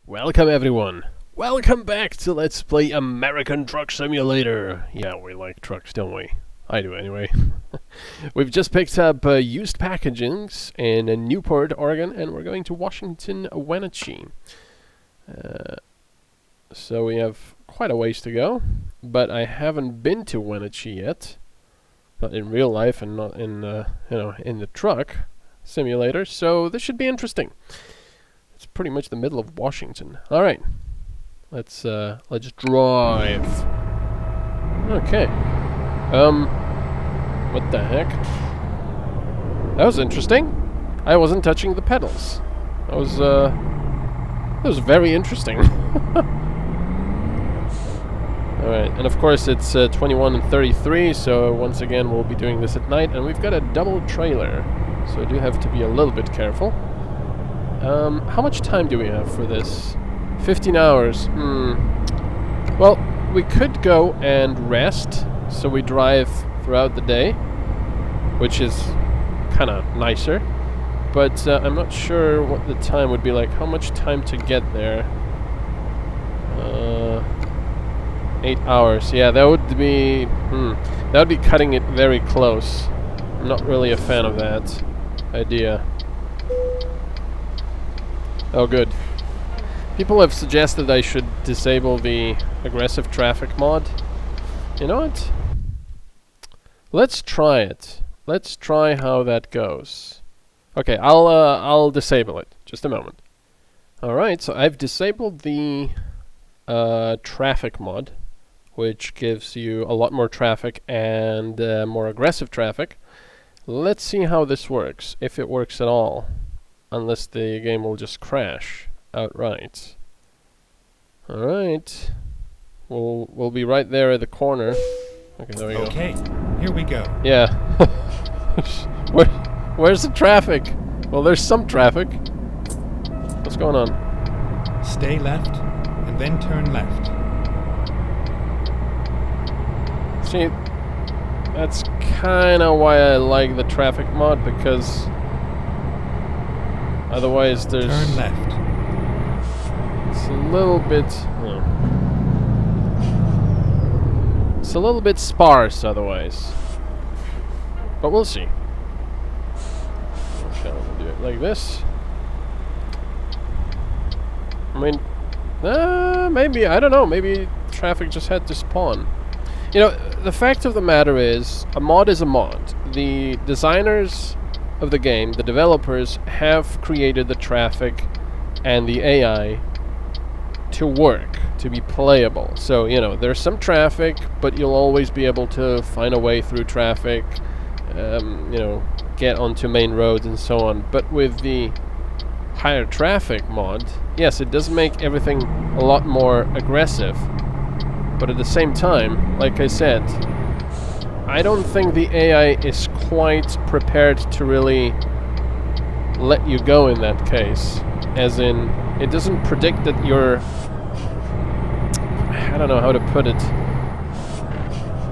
Welcome everyone. Welcome back to Let's Play American Truck Simulator. Yeah, we like trucks, don't we? I do anyway. We've just picked up used packagings in Newport, Oregon, and we're going to Washington, Wenatchee. So we have quite a ways to go, but I haven't been to Wenatchee yet. Not in real life and not in, in the truck simulator, so this should be interesting. It's pretty much the middle of Washington. All right, let's drive. Okay. What the heck? That was interesting. I wasn't touching the pedals. That was very interesting. All right, and of course it's 21 and 33. So once again we'll be doing this at night, and we've got a double trailer, so I do have to be a little bit careful. How much time do we have for this? 15 hours. Well, we could go and rest, so we drive throughout the day, which is kind of nicer. But I'm not sure what the time would be like. How much time to get there? 8 hours. Yeah, that would be... that would be cutting it very close. I'm not really a fan of that idea. Oh, good. People have suggested I should disable the aggressive traffic mod. You know what? Let's try it. Let's try how that goes. Okay, I'll disable it. Just a moment. Alright, so I've disabled the traffic mod, which gives you a lot more traffic and more aggressive traffic. Let's see how this works, if it works at all. Unless the game will just crash outright. Alright. We'll be right there at the corner. Okay, there we go. Okay, here we go. Yeah. Where's the traffic? Well, there's some traffic. What's going on? Stay left, and then turn left. See, that's kinda why I like the traffic mod, because otherwise there's... Turn left. It's a little bit... It's a little bit sparse otherwise. But we'll see. Shall we do it like this? I mean... maybe, I don't know, maybe traffic just had to spawn. You know, the fact of the matter is a mod. The designers of the game, the developers, have created the traffic and the AI to work, to be playable. So, you know, there's some traffic, but you'll always be able to find a way through traffic, you know, get onto main roads and so on. But with the higher traffic mod, yes, it does make everything a lot more aggressive. But at the same time, like I said, I don't think the AI is quite prepared to really let you go in that case. As in, it doesn't predict that you're... I don't know how to put it.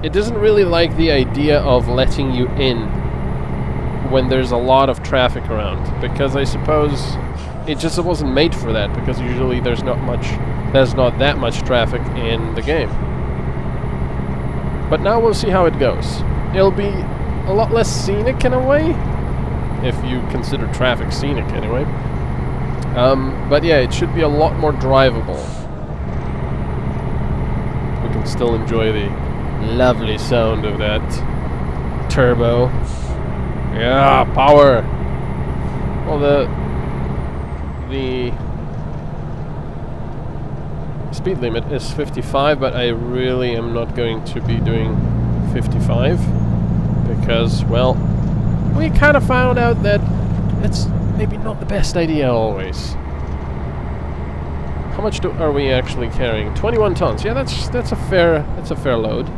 It doesn't really like the idea of letting you in when there's a lot of traffic around. Because I suppose it just wasn't made for that, because usually there's not that much traffic in the game. But now we'll see how it goes. It'll be a lot less scenic in a way, if you consider traffic scenic anyway. But yeah, it should be a lot more drivable. We can still enjoy the lovely sound of that turbo. Yeah, power! Well, the speed limit is 55, but I really am not going to be doing 55 because, well, we kind of found out that it's maybe not the best idea always. How much are we actually carrying? 21 tons. Yeah, that's a fair load.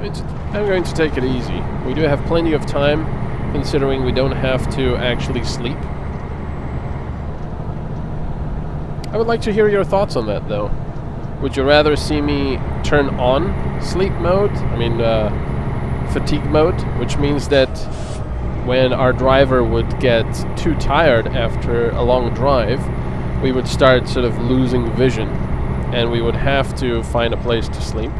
I'm going to take it easy. We do have plenty of time, considering we don't have to actually sleep. I would like to hear your thoughts on that, though. Would you rather see me turn on sleep mode? I mean, fatigue mode, which means that when our driver would get too tired after a long drive, we would start sort of losing vision, and we would have to find a place to sleep.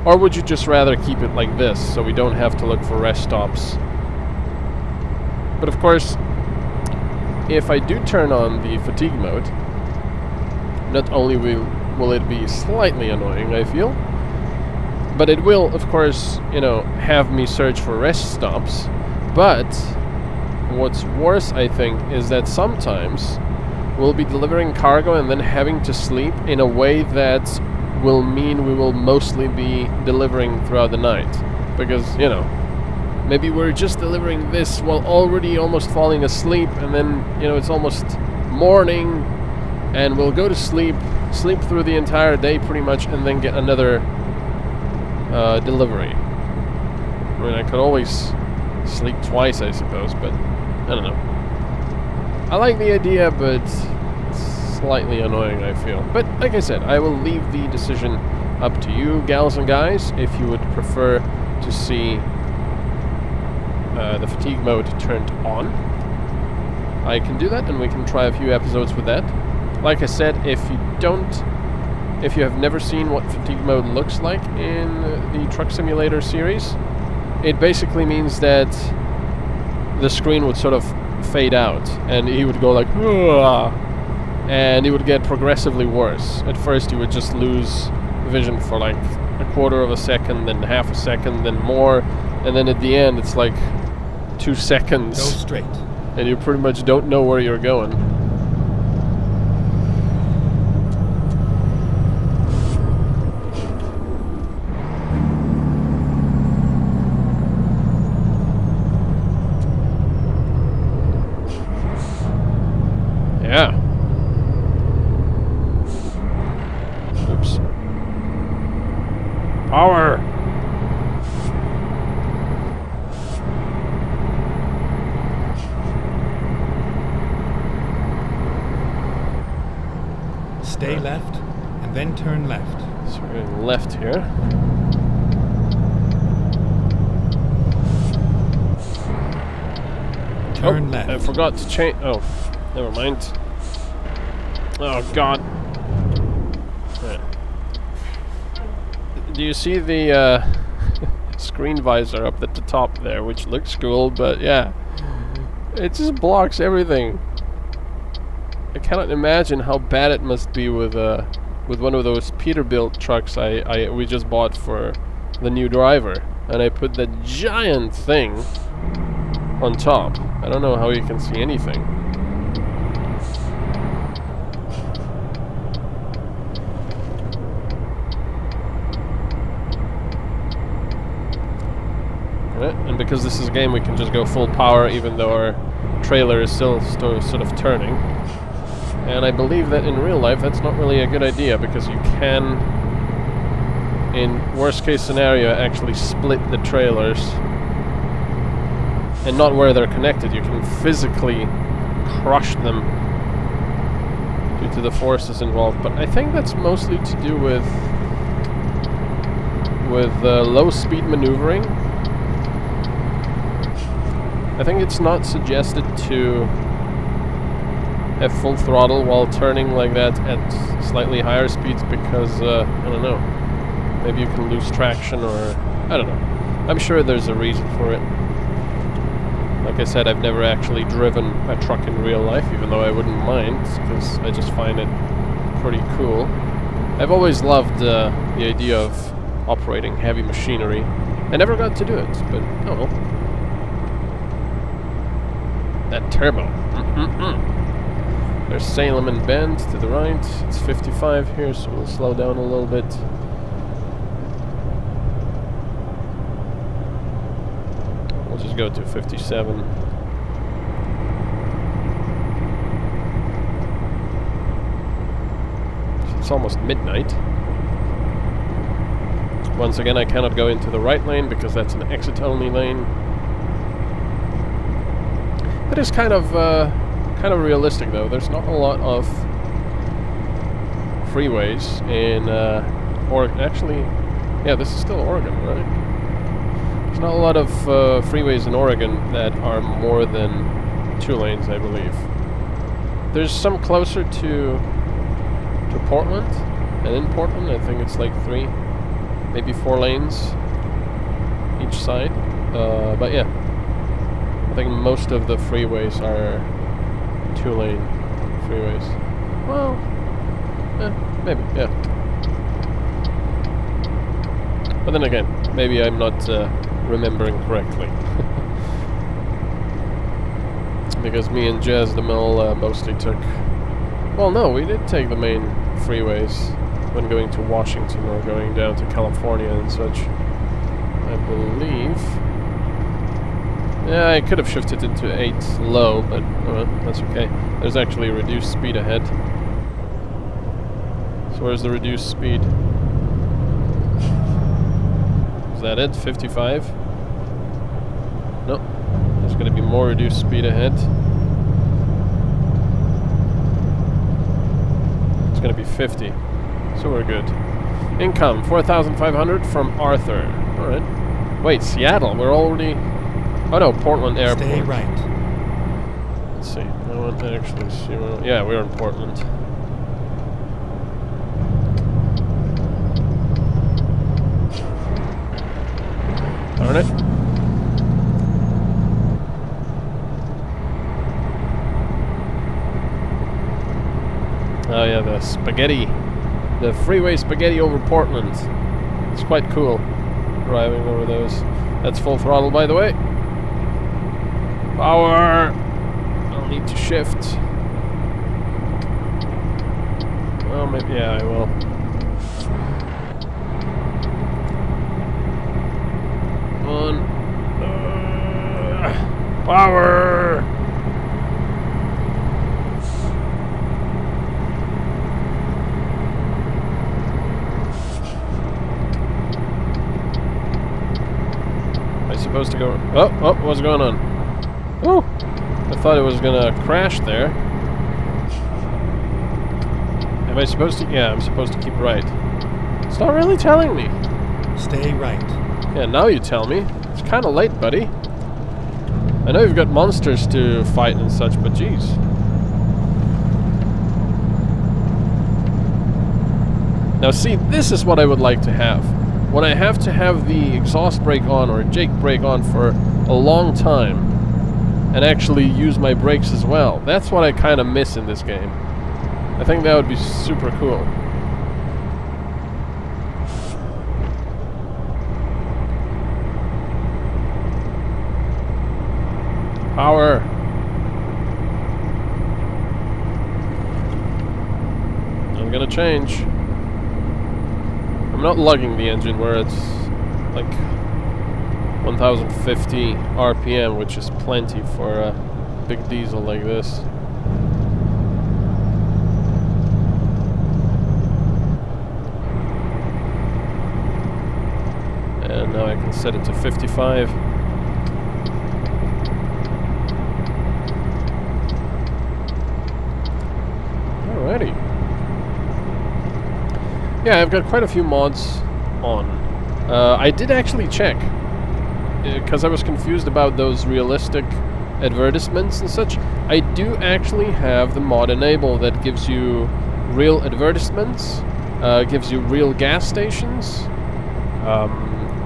Or would you just rather keep it like this, so we don't have to look for rest stops? But of course, if I do turn on the fatigue mode, not only will it be slightly annoying, I feel, but it will, of course, you know, have me search for rest stops. But what's worse, I think, is that sometimes we'll be delivering cargo and then having to sleep in a way that will mean we will mostly be delivering throughout the night. Because, you know, maybe we're just delivering this while already almost falling asleep, and then, you know, it's almost morning, and we'll go to sleep through the entire day pretty much, and then get another delivery. I mean, I could always sleep twice, I suppose, but I don't know. I like the idea, but it's slightly annoying, I feel. But like I said, I will leave the decision up to you, gals and guys, if you would prefer to see the fatigue mode turned on. I can do that, and we can try a few episodes with that. Like I said, if you have never seen what fatigue mode looks like in the Truck Simulator series, it basically means that the screen would sort of fade out, and he would go like, "Ugh," and it would get progressively worse. At first, you would just lose vision for like a quarter of a second, then half a second, then more, and then at the end, it's like 2 seconds. Go straight. And you pretty much don't know where you're going. Yeah. Oops. Power! Stay left, and then turn left. So we're going left here. Turn left. I forgot to change. Oh, never mind. Oh God. Right. Do you see the screen visor up at the top there, which looks cool, but yeah, it just blocks everything. I cannot imagine how bad it must be with one of those Peterbilt trucks we just bought for the new driver, and I put that giant thing on top. I don't know how you can see anything. Right, and because this is a game, we can just go full power even though our trailer is still sort of turning. And I believe that in real life that's not really a good idea, because you can, in worst case scenario, actually split the trailers. And not where they're connected, you can physically crush them due to the forces involved. But I think that's mostly to do with low speed maneuvering. I think it's not suggested to have full throttle while turning like that at slightly higher speeds, because I don't know, maybe you can lose traction, or I don't know. I'm sure there's a reason for it. Like I said, I've never actually driven a truck in real life, even though I wouldn't mind, because I just find it pretty cool. I've always loved the idea of operating heavy machinery. I never got to do it, but oh well. That turbo. There's Salem and Bend to the right. It's 55 here, so we'll slow down a little bit. We'll just go to 57. It's almost midnight. Once again, I cannot go into the right lane because that's an exit-only lane. It is kind of realistic, though. There's not a lot of freeways in Oregon. Actually, yeah, this is still Oregon, right? There's not a lot of freeways in Oregon that are more than 2 lanes, I believe. There's some closer to Portland, and in Portland I think it's like 3, maybe 4 lanes each side. But yeah, I think most of the freeways are 2-lane freeways. Well, maybe, yeah. But then again, maybe I'm not remembering correctly. Because me and Jazz the Mill mostly took... Well, no, we did take the main freeways when going to Washington or going down to California and such, I believe. Yeah, I could have shifted into 8 low, but that's okay. There's actually reduced speed ahead. So where's the reduced speed? Is that it? 55? Nope. There's going to be more reduced speed ahead. It's going to be 50. So we're good. Income, 4,500 from Arthur. Alright. Wait, Seattle. We're already... Oh no, Portland Airport. Stay right. Let's see. I want to actually see... Yeah, we're in Portland. Darn it. Oh yeah, the spaghetti. The freeway spaghetti over Portland. It's quite cool driving over those. That's full throttle, by the way. Power! I'll need to shift. Well, maybe, yeah, I will. On. Power! Supposed to go... Oh, what's going on? Oh! I thought it was gonna crash there. Am I supposed to... Yeah, I'm supposed to keep right. It's not really telling me. Stay right. Yeah, now you tell me. It's kinda late, buddy. I know you've got monsters to fight and such, but geez. Now see, this is what I would like to have. When I have to have the exhaust brake on or Jake brake on for a long time and actually use my brakes as well. That's what I kind of miss in this game. I think that would be super cool. Power. I'm gonna change. I'm not lugging the engine where it's like 1050 RPM, which is plenty for a big diesel like this. And now I can set it to 55. Alrighty. Yeah, I've got quite a few mods on. I did actually check, because I was confused about those realistic advertisements and such. I do actually have the mod enabled that gives you real advertisements, gives you real gas stations,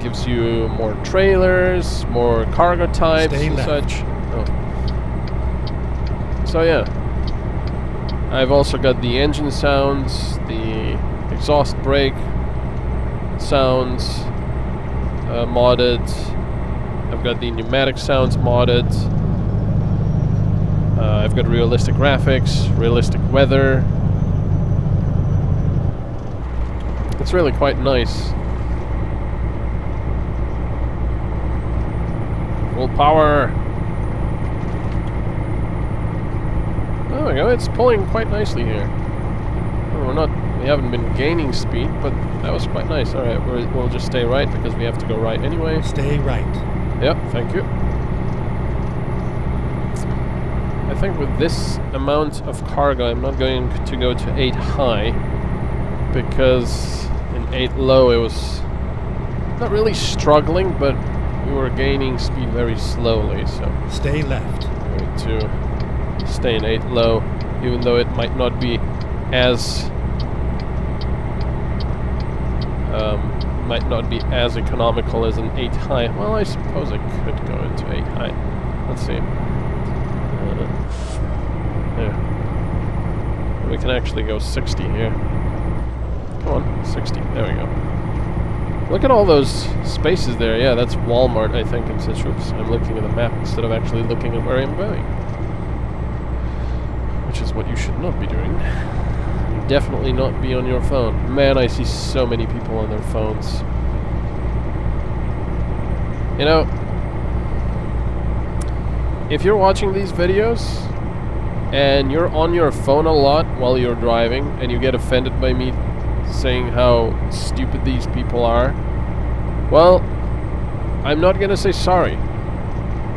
gives you more trailers, more cargo types and such. Oh. So yeah. I've also got the engine sounds, the exhaust brake sounds modded. I've got the pneumatic sounds modded. I've got realistic graphics, realistic weather. It's really quite nice. Full power. There we go, it's pulling quite nicely here. Oh, we haven't been gaining speed, but that was quite nice. Alright, we'll just stay right because we have to go right anyway. Stay right. Yep, thank you. I think with this amount of cargo, I'm not going to go to 8 high, because in 8 low it was not really struggling, but we were gaining speed very slowly, so Stay left. I'm going to stay in 8 low, even though it might not be as economical as an 8 high. Well, I suppose I could go into 8 high. Let's see. There. We can actually go 60 here. Come on, 60. There we go. Look at all those spaces there. Yeah, that's Walmart, I think, in Citrus. I'm looking at the map instead of actually looking at where I'm going. Which is what you should not be doing. Definitely not be on your phone. Man, I see so many people on their phones. You know, if you're watching these videos and you're on your phone a lot while you're driving and you get offended by me saying how stupid these people are, well, I'm not gonna say sorry.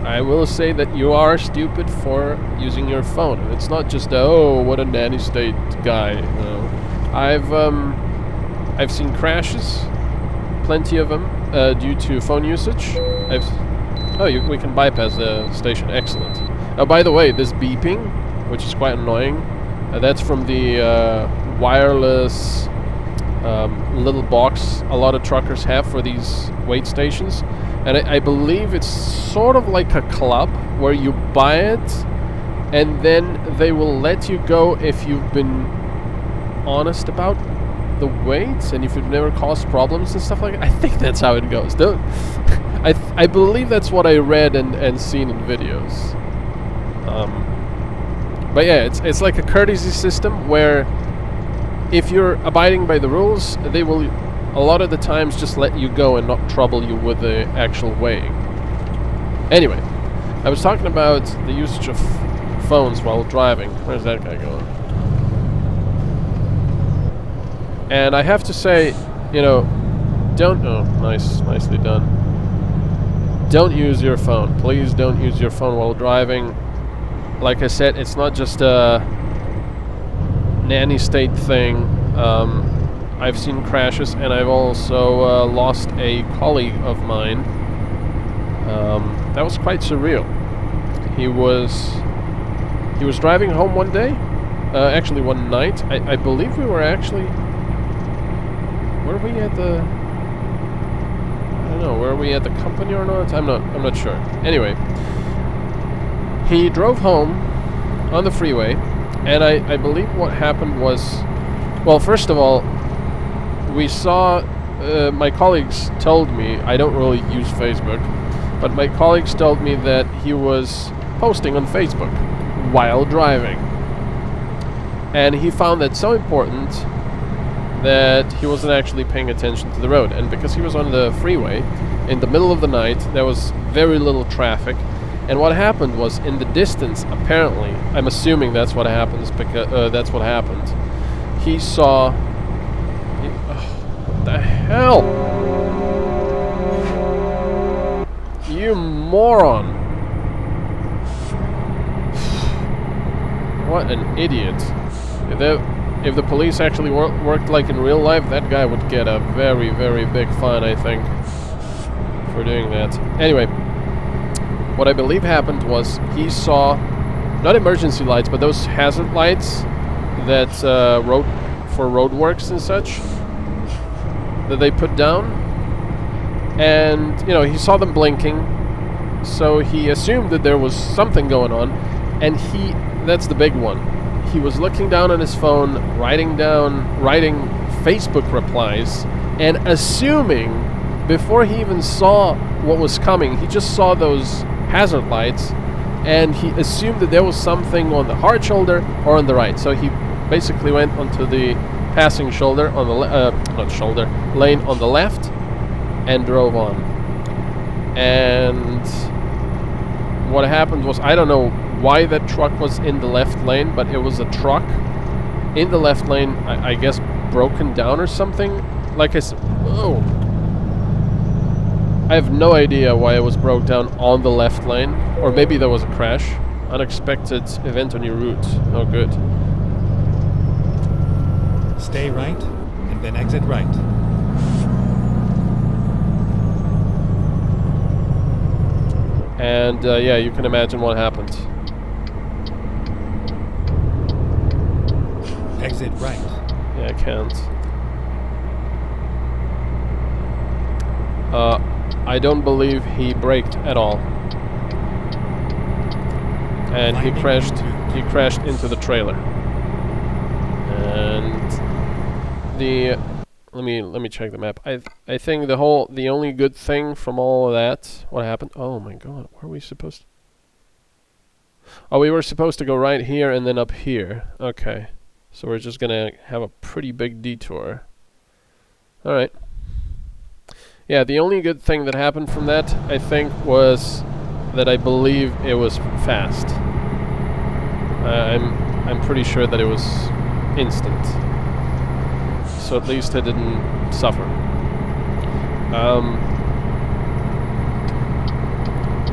I will say that you are stupid for using your phone. It's not just oh, what a nanny state guy. No. I've seen crashes, plenty of them, due to phone usage. We can bypass the station. Excellent. Oh, by the way, this beeping, which is quite annoying, that's from the wireless little box a lot of truckers have for these wait stations. And I believe it's sort of like a club where you buy it and then they will let you go if you've been honest about the waits and if you've never caused problems and stuff like that. I think that's how it goes. I believe that's what I read and seen in videos. But yeah, it's like a courtesy system where if you're abiding by the rules, they will a lot of the times just let you go and not trouble you with the actual weighing. Anyway, I was talking about the usage of phones while driving. Where's that guy going? And I have to say, you know, nicely done. Don't use your phone. Please don't use your phone while driving. Like I said, it's not just a nanny state thing. I've seen crashes, and I've also lost a colleague of mine. That was quite surreal. He was driving home one day, actually one night. I believe we were actually. Were we at the? I don't know. Were we at the company or not? I'm not sure. Anyway, he drove home on the freeway, and I believe what happened was, well, first of all, we saw, my colleagues told me, I don't really use Facebook, but my colleagues told me that he was posting on Facebook while driving. And he found that so important that he wasn't actually paying attention to the road. And because he was on the freeway, in the middle of the night, there was very little traffic. And what happened was, in the distance, apparently, I'm assuming that's what happens, because that's what happened. He saw... what the hell? You moron! What an idiot. If the police actually worked like in real life, that guy would get a very, very big fine, I think, for doing that. Anyway, what I believe happened was he saw, not emergency lights, but those hazard lights that for roadworks and such, that they put down. And, you know, he saw them blinking, so he assumed that there was something going on, and that's the big one. He was looking down on his phone, writing Facebook replies, and assuming, before he even saw what was coming, he just saw those hazard lights, and he assumed that there was something on the hard shoulder or on the right. So he basically went onto the passing shoulder on the lane on the left, and drove on. And what happened was, I don't know why that truck was in the left lane, but it was a truck in the left lane, I guess broken down or something. Like I said, whoa. I have no idea why it was broke down on the left lane, or maybe there was a crash. Unexpected event on your route. Oh, good. Stay right, and then exit right. And yeah, you can imagine what happened. Exit right. Yeah, I can't. I don't believe he braked at all. And he crashed into the trailer. And the let me check the map. I think the only good thing from all of that, what happened? Oh my god, where are we supposed to? Oh, we were supposed to go right here and then up here. Okay. So we're just gonna have a pretty big detour. Alright. Yeah, the only good thing that happened from that, I think, was that I believe it was fast. I'm pretty sure that it was instant. So at least I didn't suffer.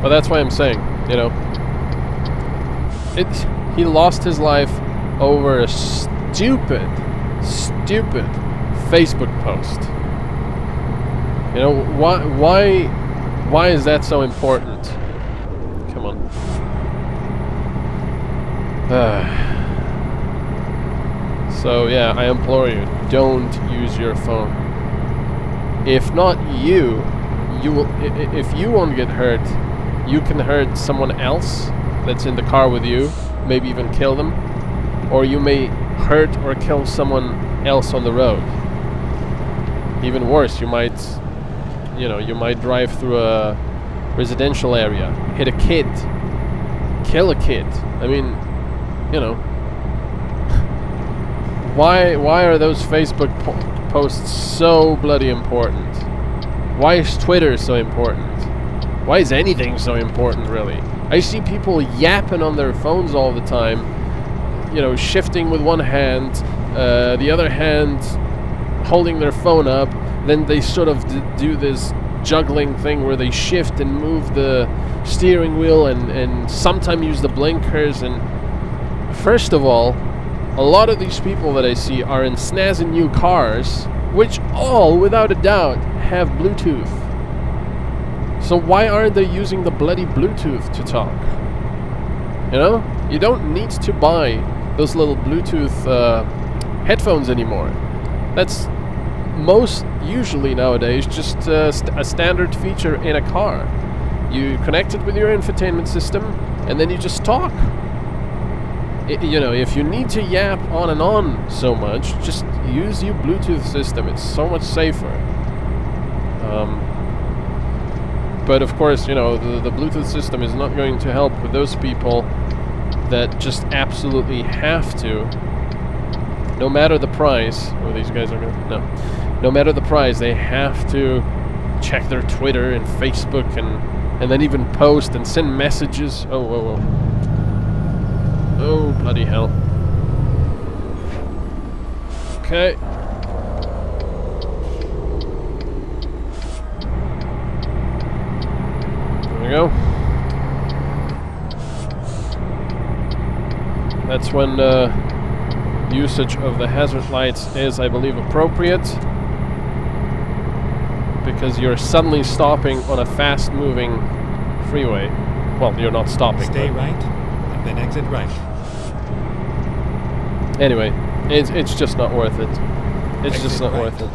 But that's why I'm saying, you know, he lost his life over a stupid Facebook post. You know, why is that so important? Come on. So yeah, I implore you, don't use your phone. If not you will. If you won't get hurt, you can hurt someone else that's in the car with you. Maybe even kill them, or you may hurt or kill someone else on the road. Even worse, you might drive through a residential area, hit a kid, kill a kid. I mean, you know, why are those Facebook posts so bloody important? Why is Twitter so important? Why is anything so important, really? I see people yapping on their phones all the time, you know, shifting with one hand, the other hand holding their phone up. Then they sort of do this juggling thing where they shift and move the steering wheel and sometimes use the blinkers. And first of all, a lot of these people that I see are in snazzy new cars, which all, without a doubt, have Bluetooth. So why aren't they using the bloody Bluetooth to talk? You know? You don't need to buy those little Bluetooth headphones anymore. That's usually nowadays just a standard feature in a car. You connect it with your infotainment system and then you just talk. You know, if you need to yap on and on so much, just use your Bluetooth system. It's so much safer. But of course, you know, the Bluetooth system is not going to help with those people that just absolutely have to, no matter the price. Oh, these guys are gonna... No. No matter the price, they have to check their Twitter and Facebook and then even post and send messages. Oh, whoa, whoa. Oh, bloody hell. Okay. There we go. That's when usage of the hazard lights is, I believe, appropriate, because you're suddenly stopping on a fast-moving freeway. Well, you're not stopping. Stay right, and then exit right. Anyway, it's just not worth it. It's just not worth it.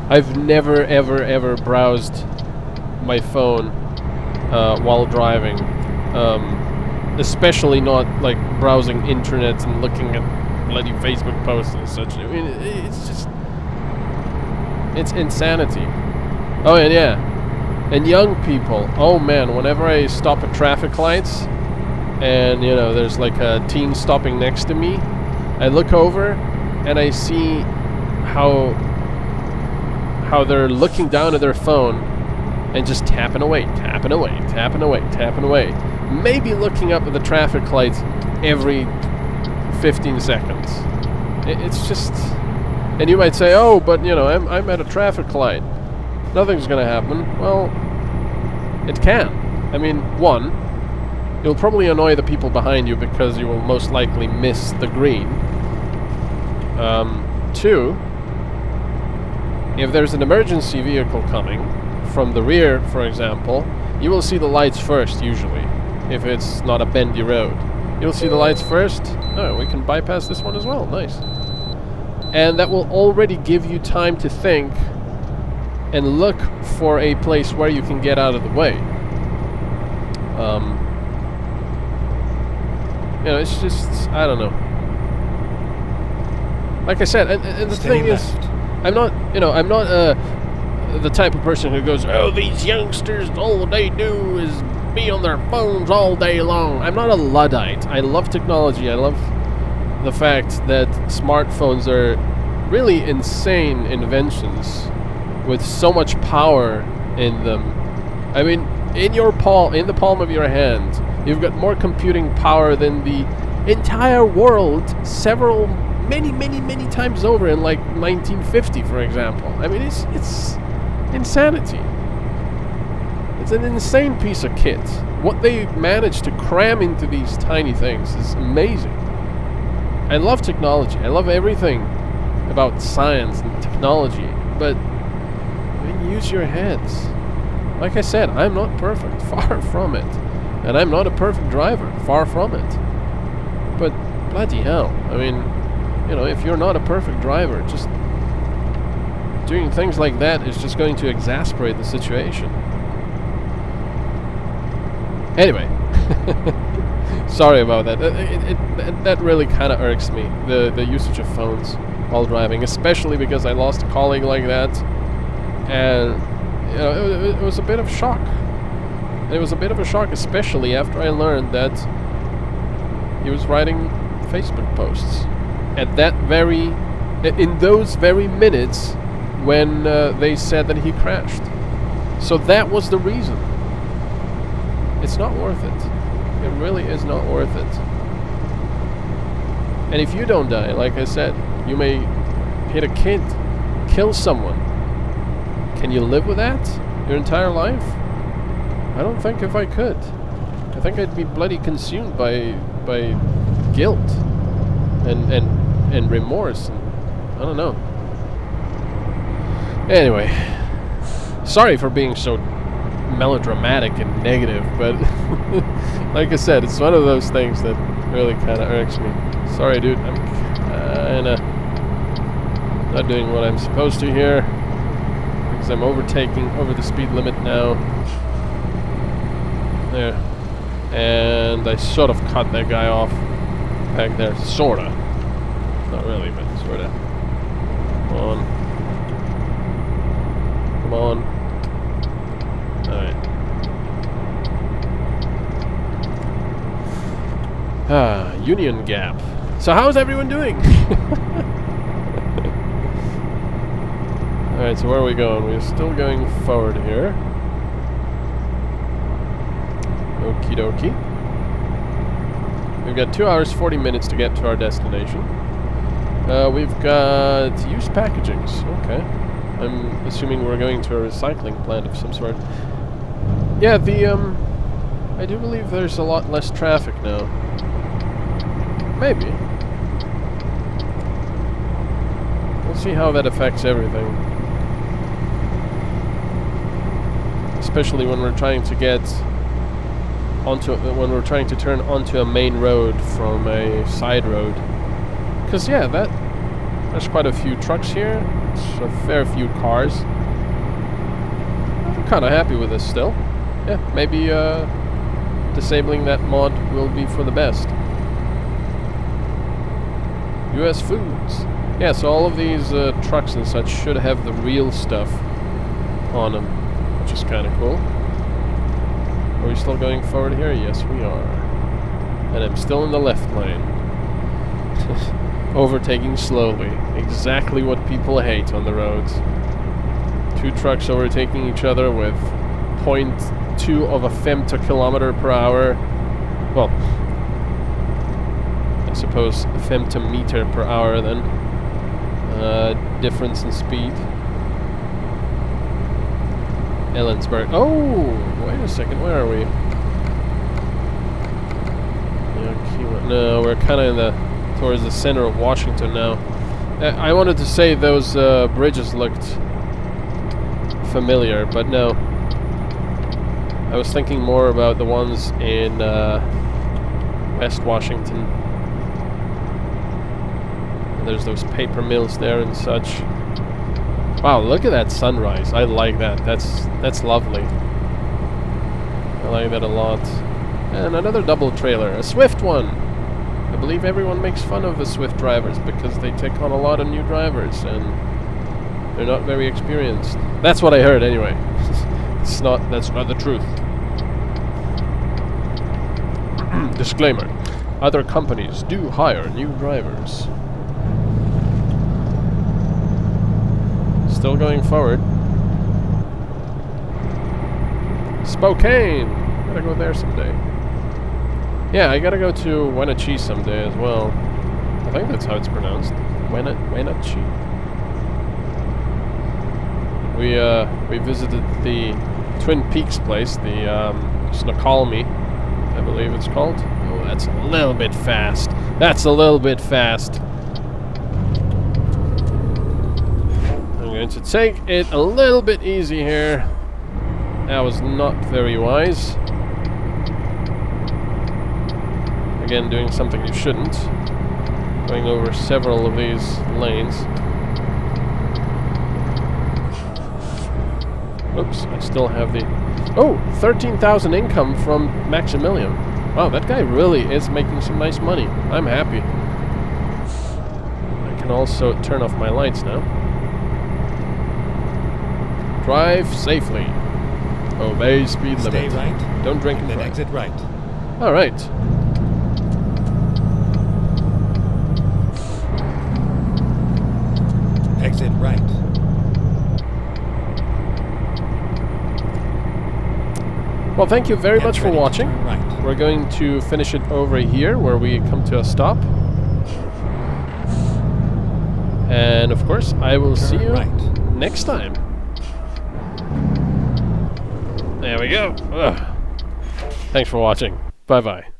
I've never, ever browsed my phone while driving. Especially not like browsing internet and looking at bloody Facebook posts and such. I mean, it's just... it's insanity. Oh, and yeah. And young people. Oh man, whenever I stop at traffic lights and, you know, there's like a teen stopping next to me, I look over and I see how they're looking down at their phone and just tapping away, tapping away, tapping away, tapping away. Maybe looking up at the traffic lights every 15 seconds. It's just... And you might say, oh, but, you know, I'm at a traffic light. Nothing's gonna happen. Well, it can. I mean, one, you'll probably annoy the people behind you because you will most likely miss the green. Two, if there's an emergency vehicle coming from the rear, for example, you will see the lights first, usually, if it's not a bendy road. You'll see the lights first. Oh, we can bypass this one as well. Nice. And that will already give you time to think and look for a place where you can get out of the way. You know, it's just, I don't know. Like I said, and the thing is, I'm not, you know, I'm not the type of person who goes, oh, these youngsters, all they do is be on their phones all day long. I'm not a Luddite. I love technology. I love the fact that smartphones are really insane inventions with so much power in them. I mean, in the palm of your hand, you've got more computing power than the entire world many times over in like 1950, for example. I mean, it's insanity. It's an insane piece of kit. What they managed to cram into these tiny things is amazing. I love technology. I love everything about science and technology, but I mean, use your heads. Like I said, I'm not perfect, far from it. And I'm not a perfect driver, far from it. But bloody hell, I mean, you know, if you're not a perfect driver, just doing things like that is just going to exasperate the situation. Anyway, sorry about that. That really kind of irks me, the usage of phones while driving, especially because I lost a colleague like that, and you know, it was a bit of shock. It was a bit of a shock, especially after I learned that he was writing Facebook posts in those very minutes when they said that he crashed. So that was the reason. It's not worth it. It really is not worth it. And if you don't die, like I said, you may hit a kid, kill someone. Can you live with that your entire life? I don't think if I could. I think I'd be bloody consumed by guilt and remorse. And I don't know. Anyway, sorry for being so melodramatic and negative, but like I said, it's one of those things that really kind of irks me. Sorry, dude. I'm kinda not doing what I'm supposed to here because I'm overtaking over the speed limit now. There. And I sort of cut that guy off back there. Sorta. Not really, but sorta. Come on. Come on. Alright. Union Gap. So how's everyone doing? Alright, so where are we going? We're still going forward here. Okie dokie. We've got 2 hours, 40 minutes to get to our destination. We've got used packagings. Okay. I'm assuming we're going to a recycling plant of some sort. Yeah, I do believe there's a lot less traffic now. Maybe. We'll see how that affects everything. Especially when we're trying to get when we're trying to turn onto a main road from a side road. Because yeah, there's quite a few trucks here. It's a fair few cars. I'm kind of happy with this still. Yeah, maybe disabling that mod will be for the best. US Foods. Yeah, so all of these trucks and such should have the real stuff on them, which is kind of cool. Are we still going forward here? Yes, we are. And I'm still in the left lane. Overtaking slowly. Exactly what people hate on the roads. Two trucks overtaking each other with 0.2 of a femtokilometer per hour. Well, I suppose a femtometer per hour then. Difference in speed. Ellensburg. Oh, wait a second. Where are we? Yeah, no, we're kind of towards the center of Washington now. I wanted to say those bridges looked familiar, but no. I was thinking more about the ones in West Washington. There's those paper mills there and such. Wow, look at that sunrise. I like that. That's lovely. I like that a lot. And another double trailer, a Swift one. I believe everyone makes fun of the Swift drivers because they take on a lot of new drivers and they're not very experienced. That's what I heard anyway. That's not the truth. Disclaimer. Other companies do hire new drivers. Still going forward. Spokane! Gotta go there someday. Yeah, I gotta go to Wenatchee someday as well. I think that's how it's pronounced. Wenatchee. We visited the Twin Peaks place, the Snoqualmie, I believe it's called. Oh, that's a little bit fast. That's a little bit fast. I'm going to take it a little bit easy here. That was not very wise. Again, doing something you shouldn't. Going over several of these lanes. Oops, I still have the... Oh, 13,000 income from Maximilian. Wow, that guy really is making some nice money. I'm happy. I can also turn off my lights now. Drive safely. Obey speed limit. Stay right. Don't drink and and then drive. exit right. Alright. Exit right. Well, thank you very Get much for ready to watching. turn right. We're going to finish it over here where we come to a stop. And of course, I will see you next time. There we go. Ugh. Thanks for watching. Bye-bye.